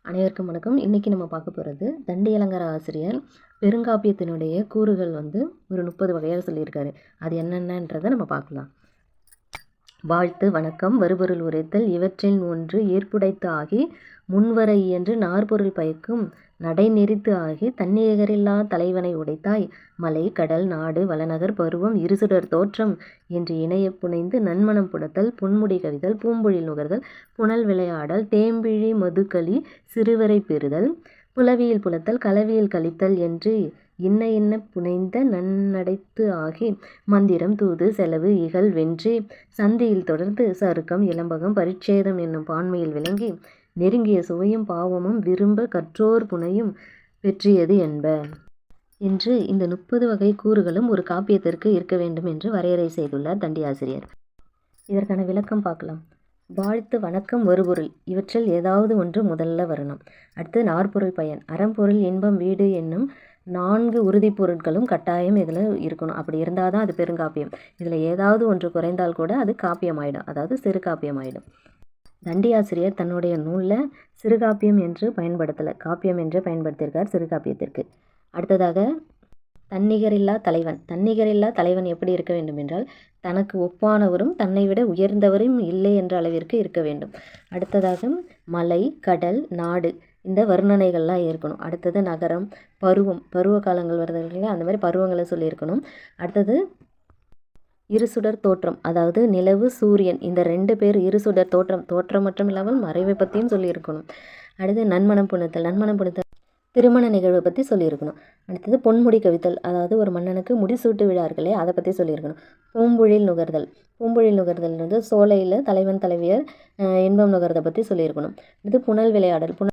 அனைவருக்கும் வணக்கம். இன்றைக்கி நம்ம பார்க்க போகிறது தண்டி அலங்கார ஆசிரியர் பெருங்காப்பியத்தினுடைய கூறுகள் ஒரு 30 வகையாக சொல்லியிருக்காரு. அது என்னென்னன்றதை நம்ம பார்க்கலாம். வாழ்த்து, வணக்கம், வருபொருள் உரைத்தல், இவற்றில் ஒன்று ஏற்புடைத்து ஆகி முன்வர இயன்று நாற்பொருள் பயக்கும் நடைநெறித்து ஆகி தன்னிகரில்லா தலைவனை உடைத்தாய் மலை கடல் நாடு வளநகர் பருவம் இருசுடர் தோற்றம் என்று இணைய புனைந்து நன்மணம் புணத்தல் புன்முடி கவிதல் பூம்பொழில் நுகர்தல் புனல் விளையாடல் தேம்பிழி மதுக்களி சிறுவரை பெறுதல் புலவியில் புலத்தல் கலவியில் கழித்தல் என்று இன்ன இன்ன புனைந்த நன்னடைத்து ஆகி மந்திரம் தூது செலவு இகழ் வென்றி சந்தியில் தொடர்ந்து சருக்கம் இளம்பகம் பரிச்சேதம் என்னும் பான்மையில் விளங்கி நெருங்கிய சுவையும் பாவமும் விரும்ப கற்றோர் புனையும் பெற்றியது என்ப என்று இந்த 30 வகை கூறுகளும் ஒரு காப்பியத்திற்கு இருக்க வேண்டும் என்று வரையறை செய்துள்ளார் தண்டி ஆசிரியர். இதற்கான விளக்கம் பார்க்கலாம். வாழ்த்து, வணக்கம், வருபொருள் இவற்றில் ஏதாவது ஒன்று முதல்ல வரணும். அடுத்து நாற்பொருள் பயன், அறம்பொருள் இன்பம் வீடு என்னும் 4 உறுதிப் பொருட்களும் கட்டாயம் இதில் இருக்கணும். அப்படி இருந்தால் தான் அது பெருங்காப்பியம். இதில் ஏதாவது ஒன்று குறைந்தால் கூட அது காப்பியமாயிடும், அதாவது சிறு காப்பியமாயிடும். தண்டி ஆசிரியர் தன்னுடைய நூலில் சிறுகாப்பியம் என்று பயன்படுத்தலை, காப்பியம் என்று பயன்படுத்தியிருக்கார் சிறுகாப்பியத்திற்கு. அடுத்ததாக தன்னிகரில்லா தலைவன். தன்னிகரில்லா தலைவன் எப்படி இருக்க வேண்டும் என்றால் தனக்கு ஒப்பானவரும் தன்னை விட உயர்ந்தவரும் இல்லை என்ற அளவிற்கு இருக்க வேண்டும். அடுத்ததாக மலை கடல் நாடு இந்த வர்ணனைகள்லாம் இருக்கணும். அடுத்தது நகரம் பருவ காலங்கள் வருதுங்களா, அந்த மாதிரி பருவங்களை சொல்லியிருக்கணும். அடுத்தது இருசுடர் தோற்றம், அதாவது நிலவு சூரியன் இந்த 2 பேர் இருசுடர் தோற்றம் மட்டும் இல்லாமல் மறைவை பற்றியும் சொல்லியிருக்கணும். அடுத்து நன்மணம் புணத்தல் திருமண நிகழ்வை பற்றி சொல்லியிருக்கணும். அடுத்தது பொன்முடி கவித்தல், அதாவது ஒரு மன்னனுக்கு முடிசூட்டு விழார்களே அதை பற்றி சொல்லியிருக்கணும். பூம்பொழில் நுகர்தல் சோலையில் தலைவன் தலைவியர் இன்பம் நுகர்தை பற்றி சொல்லியிருக்கணும். இது புனல் விளையாடல்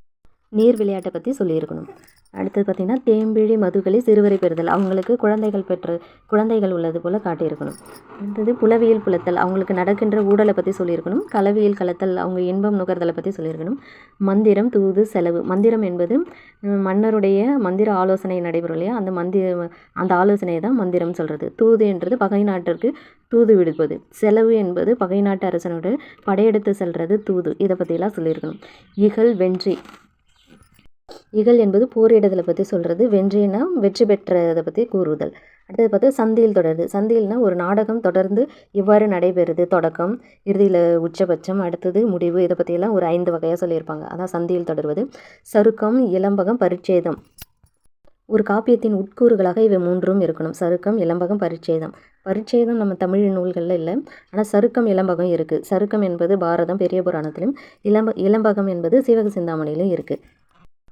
நீர் விளையாட்டை பற்றி சொல்லியிருக்கணும். அடுத்தது பார்த்திங்கன்னா தேம்பிழி மதுக்களி சிறுவரை பெறுதல், அவங்களுக்கு குழந்தைகள் உள்ளது போல் காட்டியிருக்கணும். அடுத்தது புலவியில் புலத்தல், அவங்களுக்கு நடக்கின்ற ஊடலை பற்றி சொல்லியிருக்கணும். கலவியில் கலத்தல், அவங்க இன்பம் நுகர்தலை பற்றி சொல்லியிருக்கணும். மந்திரம் தூது செலவு, மந்திரம் என்பது மன்னருடைய மந்திர ஆலோசனை நடைபெறும் இல்லையா, அந்த ஆலோசனையை தான் மந்திரம் சொல்கிறது. தூது என்றது பகை நாட்டிற்கு தூது விடுப்பது. செலவு என்பது பகை நாட்டு அரசனோட படையெடுத்து செல்வது தூது. இதை பற்றியெல்லாம் சொல்லியிருக்கணும். இகழ் வென்றி, இகழ் என்பது போரிடுதலை பற்றி சொல்கிறது. வென்றினா வெற்றி பெற்றதை பற்றி கூறுதல். அடுத்தது பார்த்து சந்தியில் தொடருது. சந்தியில்னா ஒரு நாடகம் தொடர்ந்து இவ்வாறு நடைபெறுது, தொடக்கம் இறுதியில் உச்சபட்சம் அடுத்தது முடிவு. இதை பற்றியெல்லாம் ஒரு 5 வகையாக சொல்லியிருப்பாங்க. அதான் சந்தியில் தொடர்வது. சருக்கம் இளம்பகம் பரிச்சேதம், ஒரு காப்பியத்தின் உட்கூறுகளாக இவை 3ம் இருக்கணும். சருக்கம் இளம்பகம் பரிச்சேதம் நம்ம தமிழ் நூல்களில் இல்லை, ஆனால் சருக்கம் இளம்பகம் இருக்குது. சருக்கம் என்பது பாரதம் பெரிய புராணத்திலும் இளம்பகம் என்பது சீவக சிந்தாமணியிலும் இருக்குது.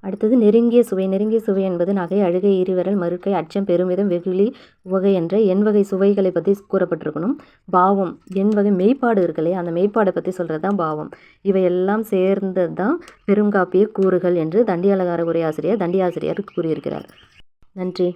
அடுத்தது நெருங்கிய சுவை என்பது நகை அழுகை ஈரிவரல் மறுக்கை அச்சம் பெருமிதம் வெகுளி உவகை என்ற எண்வகை சுவைகளை பற்றி கூறப்பட்டிருக்கணும். பாவம் எண்வகை மெய்ப்பாடு இருக்குல்லையே, அந்த மெய்ப்பாடை பற்றி சொல்கிறது தான் பாவம். இவையெல்லாம் சேர்ந்தது தான் பெருங்காப்பிய கூறுகள் என்று தண்டி அலங்கார உரையாசிரியர் தண்டி ஆசிரியர் கூறியிருக்கிறார். நன்றி.